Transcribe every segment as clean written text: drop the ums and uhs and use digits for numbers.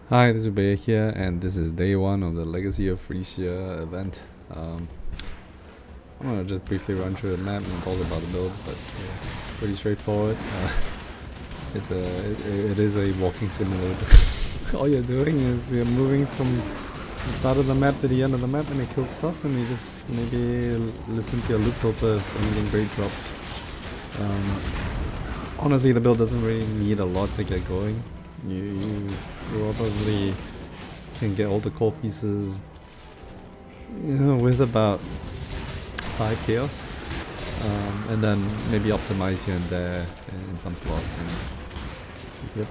Hi, this is Bea here, and this is day one of the Legacy of Phrecia event. I'm gonna just briefly run through the map and talk about the build, but yeah, pretty straightforward. It is a walking simulator. All you're doing is you're moving from the start of the map to the end of the map, and you kill stuff, and you just maybe listen to your loot filter if anything great drops. Honestly, the build doesn't really need a lot to get going. You probably can get all the core pieces, with about 5 chaos, and then maybe optimize here and there in some slots. And yep.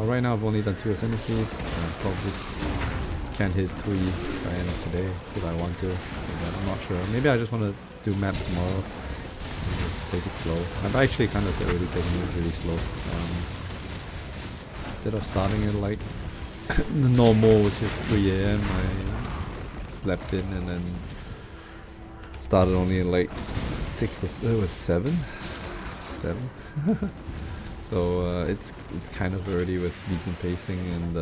Right now I've only done 2 ascendancies. Probably can't hit 3 by end of today if I want to. But I'm not sure. Maybe I just want to do maps tomorrow and just take it slow. I've actually kind of already taken it really slow. Instead of starting at like the normal, which is 3 AM, I slept in and then started only at like 6 or 7. So it's kind of already with decent pacing, and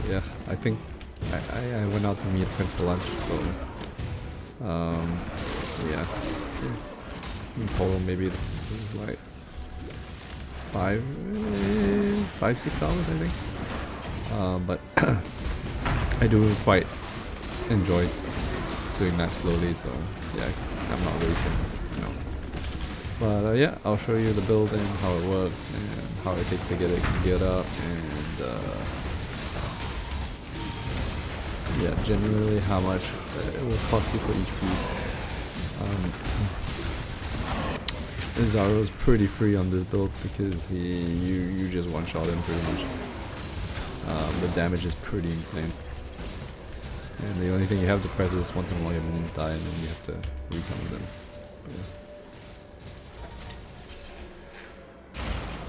yeah, I think I went out to meet a friend for lunch, so yeah, in total maybe this is like 6 hours, I think. But I do quite enjoy doing maps slowly, so yeah, I'm not racing, you know. But yeah, I'll show you the build and how it works and how it takes to get it geared up, and yeah, generally how much it will cost you for each piece. Zaro's pretty free on this build because you just one-shot him pretty much. The damage is pretty insane. And the only thing you have to press is once in a while your minions die, and then you have to resummon them.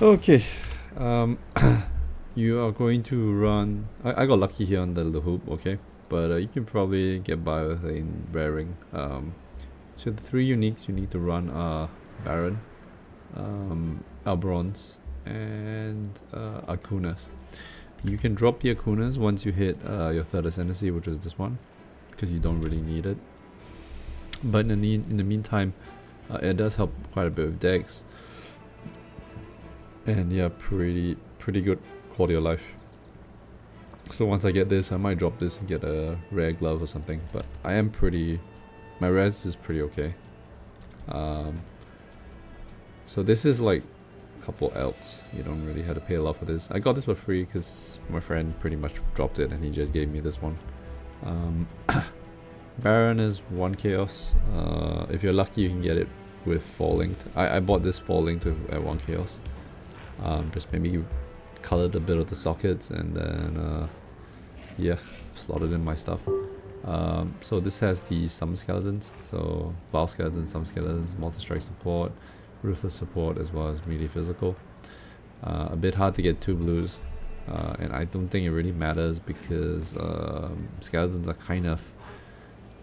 Yeah. Okay. You are going to run... I got lucky here on the hoop, okay? But you can probably get by with a rare ring. So the 3 uniques you need to run are Baron, Alberons, and Akunas. You can drop the Akunas once you hit your 3rd ascendancy, which is this one, because you don't really need it. But in the meantime, it does help quite a bit with decks, and yeah, pretty good quality of life. So once I get this, I might drop this and get a rare glove or something. But my res is pretty okay. So this is like a couple elks. You don't really have to pay a lot for this. I got this for free because my friend pretty much dropped it and he just gave me this one. Baron is 1 chaos. If you're lucky, you can get it with falling. I bought this falling at 1 chaos. Just maybe colored a bit of the sockets and then yeah, slotted in my stuff. So this has the summon skeletons, so Val skeletons, summon skeletons, multi-strike support, ruthless support, as well as melee physical. A bit hard to get 2 blues, and I don't think it really matters because skeletons are kind of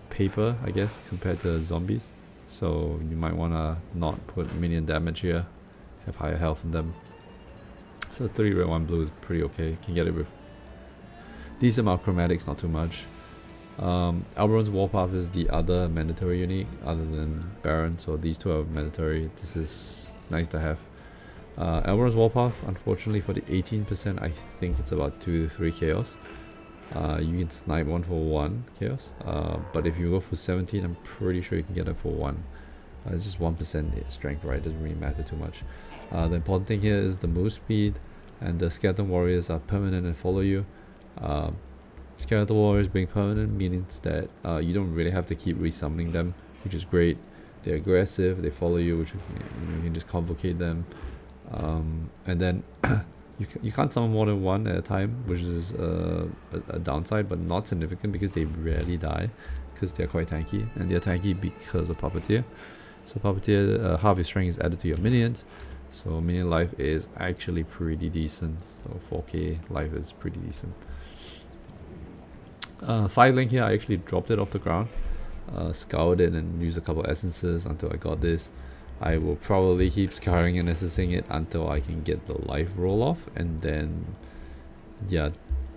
paper, I guess, compared to zombies. So you might want to not put minion damage here, have higher health in them. So 3 red, 1 blue is pretty okay. You can get it with decent amount of chromatics, not too much. Alberon's Warpath is the other mandatory unique other than Baron, so these 2 are mandatory. This is nice to have. Alberon's Warpath, unfortunately for the 18%, I think it's about 2 to 3 chaos. You can snipe 1 for 1 chaos, but if you go for 17, I'm pretty sure you can get it for 1. It's just 1% strength, right? Doesn't really matter too much. The important thing here is the move speed, and the skeleton warriors are permanent and follow you. Skeleton warriors being permanent means that you don't really have to keep resummoning them, which is great. They're aggressive, they follow you, which you can just convocate them, and then you can't summon more than 1 at a time, which is a downside, but not significant because they rarely die because they're quite tanky, and they're tanky because of Puppeteer. So Puppeteer, half your strength is added to your minions, so minion life is actually pretty decent. So 4k life is pretty decent. 5 link here, I actually dropped it off the ground, scoured it and used a couple essences until I got this. I will probably keep scouring and essencing it until I can get the life roll off, and then yeah,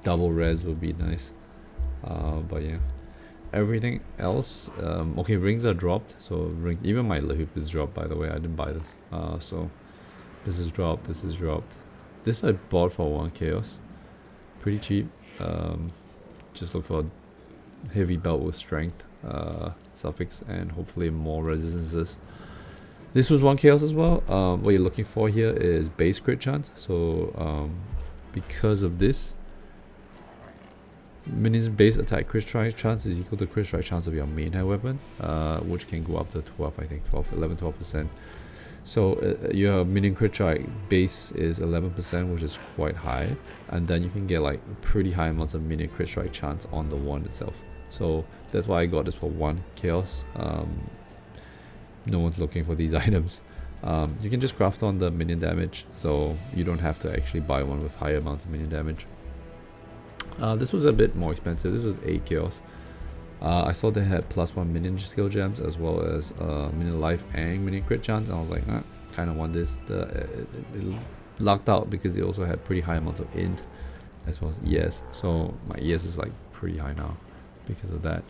double res would be nice. But yeah, everything else, okay, rings are dropped. So even my hoop is dropped, by the way. I didn't buy this. So this is dropped, this is dropped. This I bought for 1 chaos. Pretty cheap. Just look for heavy belt with strength suffix and hopefully more resistances. This was 1 chaos as well. What you're looking for here is base crit chance. So because of this, minions base attack crit strike chance is equal to crit strike chance of your main head weapon, which can go up to 12, I think 11-12%. So your minion crit strike base is 11%, which is quite high, and then you can get like pretty high amounts of minion crit strike chance on the wand itself. So that's why I got this for 1 chaos. No one's looking for these items. You can just craft on the minion damage, so you don't have to actually buy one with higher amounts of minion damage. This was a bit more expensive. This was 8 chaos. I saw they had +1 minion skill gems as well as minion life and minion crit chance, and I was like, kind of want this. It locked out because it also had pretty high amounts of int as well as ES. So my ES is like pretty high now because of that.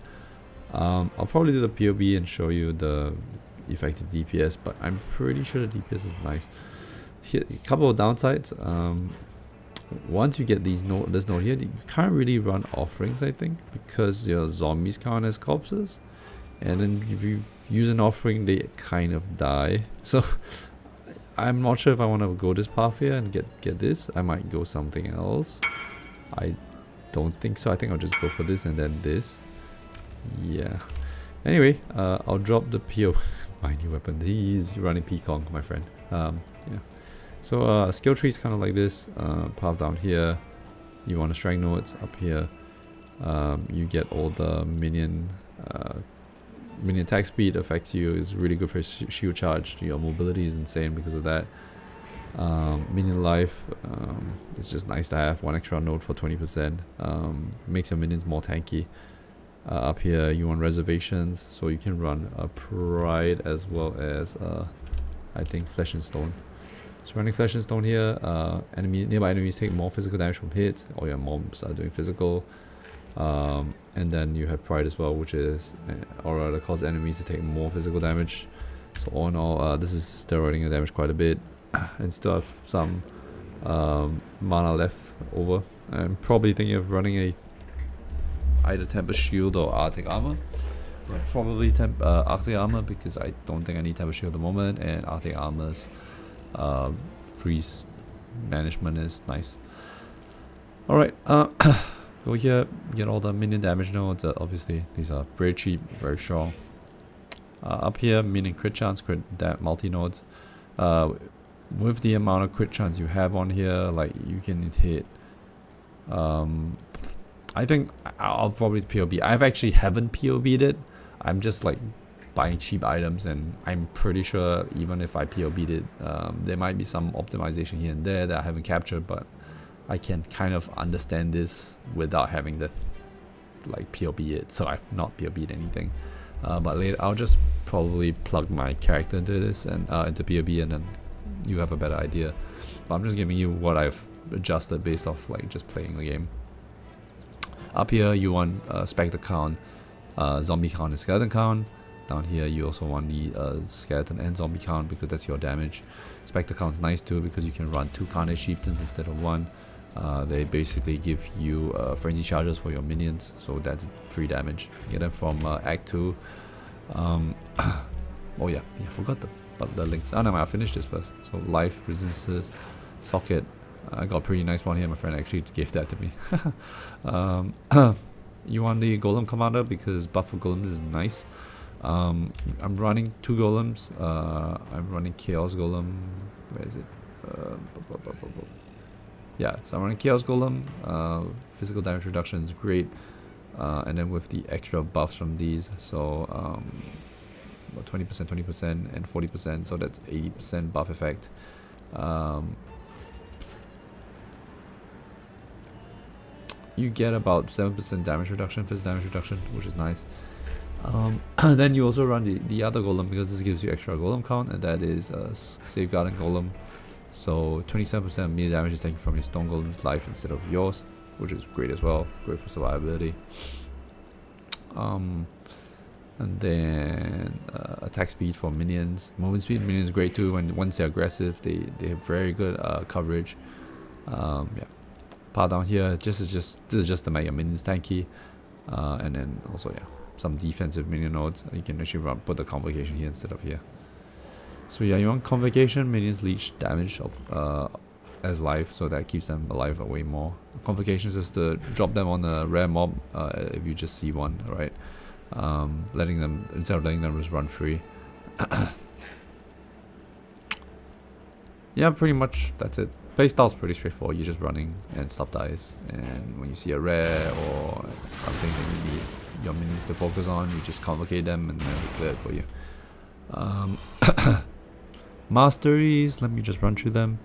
I'll probably do the POB and show you the effective DPS, but I'm pretty sure the DPS is nice. Here, a couple of downsides. Once you get this node here, you can't really run offerings, I think, because your zombies count as corpses, and then if you use an offering, they kind of die. So I'm not sure if I want to go this path here and get this. I might go something else. I don't think so. I think I'll just go for this and then this. Yeah. Anyway, I'll drop the PO. My new weapon. He's running Pekong, my friend. Yeah. So skill tree is kind of like this. Path down here, you want to strength nodes. Up here, you get all the minion attack speed affects you. Is really good for shield charge. Your mobility is insane because of that. Minion life, it's just nice to have 1 extra node for 20%. Makes your minions more tanky. Up here, you want reservations, so you can run a pride as well as I think flesh and stone. So running flesh and stone here, nearby enemies take more physical damage from hits. All your mobs are doing physical. And then you have pride as well, which is, or rather, cause enemies to take more physical damage. So all in all, this is steroiding your damage quite a bit, and still have some mana left over. I'm probably thinking of running either Tempest Shield or Arctic Armor. Probably Arctic Armor, because I don't think I need Tempest Shield at the moment, and Arctic Armor's freeze management is nice. Alright, go here, get all the minion damage nodes. Obviously, these are very cheap, very strong. Up here, minion crit chance, crit multi nodes. With the amount of crit chance you have on here, like you can hit. I think I'll probably POB. I've actually haven't POB'd it. I'm just like buying cheap items, and I'm pretty sure even if I POB'd it, there might be some optimization here and there that I haven't captured, but I can kind of understand this without having to like POB it, so I've not POB'd anything. But later I'll just probably plug my character into this and into POB, and then you have a better idea. But I'm just giving you what I've adjusted based off like just playing the game. Up here you want spectre count, zombie count and skeleton count. Down here you also want the skeleton and zombie count because that's your damage. Spectre count is nice too because you can run 2 Carnage Chieftains instead of 1. They basically give you frenzy charges for your minions, so that's free damage. Get them from Act 2. Oh yeah, I forgot the links. Oh no, I'll finish this first. So life, resistances, socket. I got a pretty nice one here. My friend actually gave that to me. You want the Golem Commander because buff for golems is nice. I'm running 2 golems. I'm running Chaos Golem. Where is it? Yeah, so I'm running Chaos Golem. Physical damage reduction is great. And then with the extra buffs from these, so 20%, 20%, and 40%, so that's 80% buff effect. You get about 7% damage reduction, physical damage reduction, which is nice. Then you also run the other golem because this gives you extra golem count, and that is Safeguarding Golem. So 27% melee damage is taken from your Stone Golem's life instead of yours, which is great as well. Great for survivability. And then attack speed for minions. Movement speed minions is great too. Once they're aggressive, they have very good coverage. Yeah. Power down here. This is just to make your minions tanky. And then also some defensive minion nodes. You can actually put the Convocation here instead of here. So yeah, you want Convocation. Minions leech damage of as life, so that keeps them alive way more. Convocation is just to drop them on a rare mob if you just see one, right? Instead of letting them just run free. Yeah, pretty much that's it. Playstyle's pretty straightforward. You're just running and stuff dies, and when you see a rare or something that you need your minions to focus on, you just convocate them and then they clear it for you. Masteries, let me just run through them.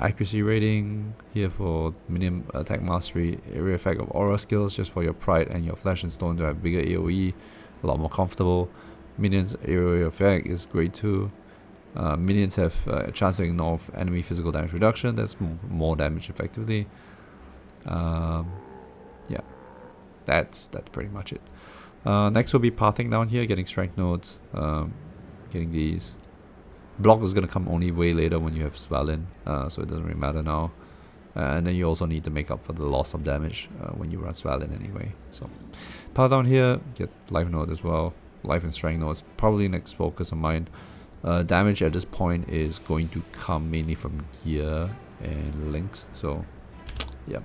Accuracy rating here for minion attack mastery. Area effect of aura skills just for your pride and your flesh and stone to have bigger AoE, a lot more comfortable. Minions area effect is great too. Minions have a chance to ignore enemy physical damage reduction. That's more damage effectively. Yeah, that's pretty much it. Next will be pathing down here, getting strength nodes, getting these. Block is going to come only way later when you have Svalin, so it doesn't really matter now. And then you also need to make up for the loss of damage when you run Svalin anyway. So power down here, get life node as well. Life and strength nodes, probably next focus of mine. Damage at this point is going to come mainly from gear and links. So yeah.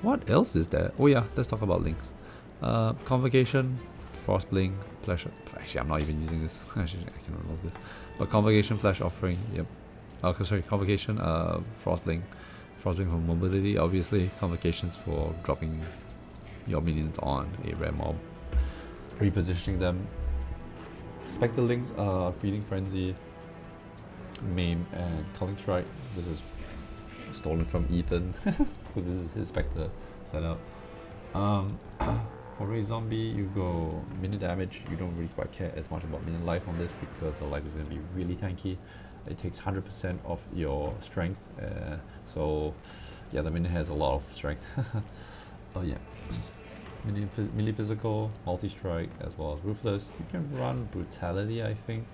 What else is there? Oh yeah, let's talk about links. Convocation, Frostbling, Flash. Actually, I'm not even using this. Actually, I can remove this. But Convocation, Flash Offering. Yep. Sorry, Convocation, Frostbling. Frostbling for mobility, obviously. Convocations for dropping your minions on a rare mob. Repositioning them. Spectre Links, Feeding Frenzy, Maim, and Culling Strike. This is stolen from Ethan. This is his Spectre setup. For Ray Zombie, you go minion damage. You don't really quite care as much about minion life on this because the life is going to be really tanky. It takes 100% of your strength. So yeah, the minion has a lot of strength. Oh yeah. Melee physical, multi-strike, as well as ruthless. You can run brutality, I think.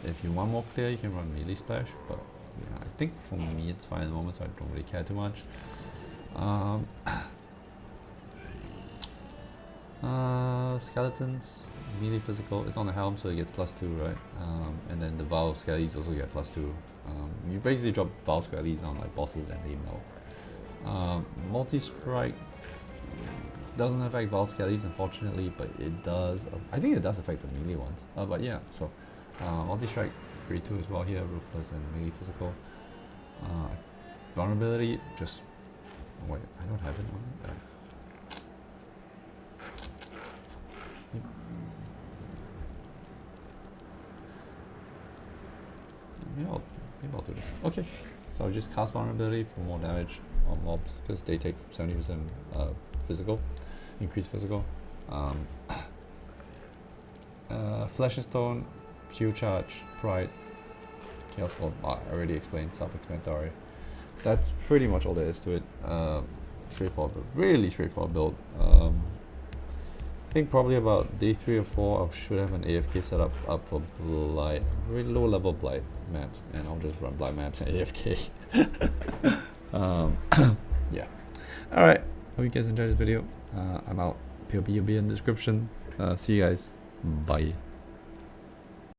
If you want more clear, you can run melee splash, but yeah, I think for me it's fine at the moment, so I don't really care too much. Skeletons, melee physical, it's on the helm, so it gets +2, right? And then the Val Skellies also get +2. You basically drop Val Skellies on like bosses and they melt. Multi-strike doesn't affect Val Skellies, unfortunately, but it does. I think it does affect the melee ones. But yeah, so multi-strike, grade 2 as well here, ruthless and melee physical. Vulnerability, just wait, I don't have it on. Maybe I'll do this. Okay, so I'll just cast vulnerability for more damage on mobs because they take 70% physical, increased physical. Flesh and Stone, Shield Charge, Pride, Chaos Gold. I already explained, self-explanatory. That's pretty much all there is to it. Straightforward, really straightforward build. I think probably about day 3 or 4 I should have an AFK setup up for Blight, really low level Blight maps, and I'll just run Blight maps and AFK. Yeah. Alright, hope you guys enjoyed this video. I'm out. POE will be in the description. See you guys. Bye.